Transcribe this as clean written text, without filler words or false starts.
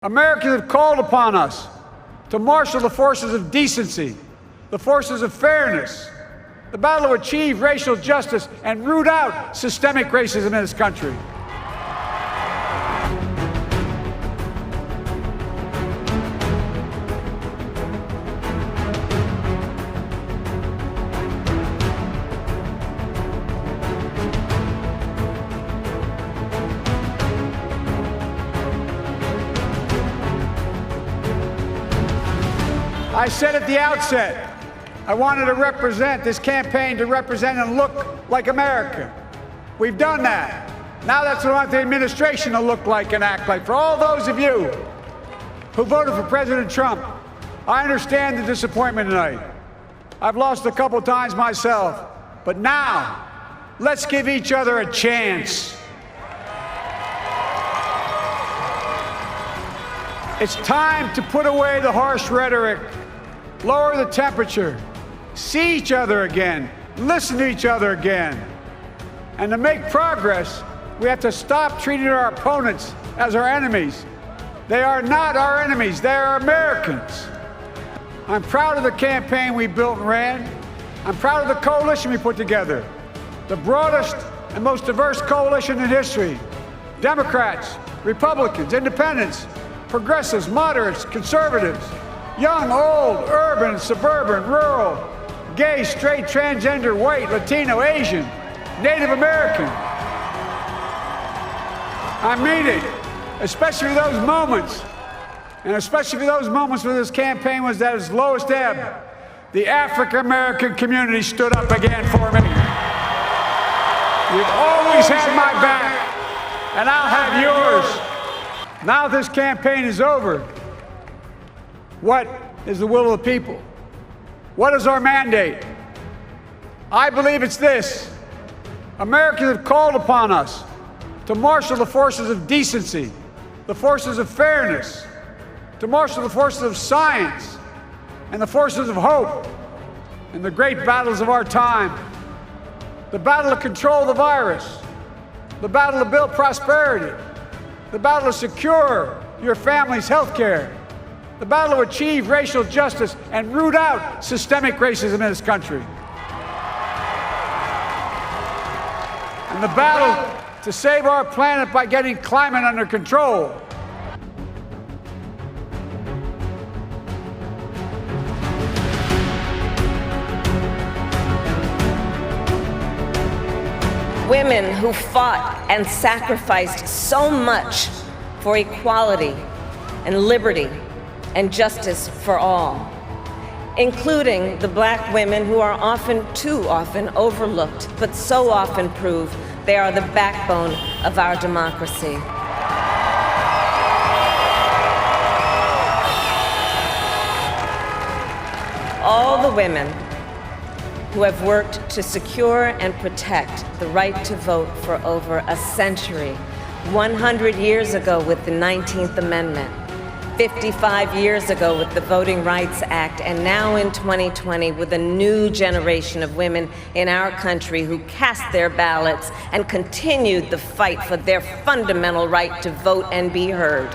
Americans have called upon us to marshal the forces of decency, the forces of fairness, the battle to achieve racial justice and root out systemic racism in this country. I said at the outset, I wanted to represent this campaign to represent and look like America. We've done that. Now that's what I want the administration to look like and act like. For all those of you who voted for President Trump, I understand the disappointment tonight. I've lost a couple times myself, but now let's give each other a chance. It's time to put away the harsh rhetoric, lower the temperature, see each other again, listen to each other again. And to make progress, we have to stop treating our opponents as our enemies. They are not our enemies, they are Americans. I'm proud of the campaign we built and ran. I'm proud of the coalition we put together. The broadest and most diverse coalition in history. Democrats, Republicans, Independents, progressives, moderates, conservatives, young, old, urban, suburban, rural, gay, straight, transgender, white, Latino, Asian, Native American. I mean it, especially for those moments, and especially for those moments when this campaign was at its lowest ebb. The African American community stood up again for me. You've always had my back, and I'll have yours. Now this campaign is over. What is the will of the people? What is our mandate? I believe it's this. Americans have called upon us to marshal the forces of decency, the forces of fairness, to marshal the forces of science and the forces of hope in the great battles of our time. The battle to control the virus, the battle to build prosperity, the battle to secure your family's health care, the battle to achieve racial justice and root out systemic racism in this country, and the battle to save our planet by getting climate under control. Women who fought and sacrificed so much for equality and liberty and justice for all, including the Black women who are often, too often, overlooked, but so often prove they are the backbone of our democracy. All the women who have worked to secure and protect the right to vote for over a century, 100 years ago with the 19th Amendment, 55 years ago with the Voting Rights Act, and now in 2020 with a new generation of women in our country who cast their ballots and continued the fight for their fundamental right to vote and be heard.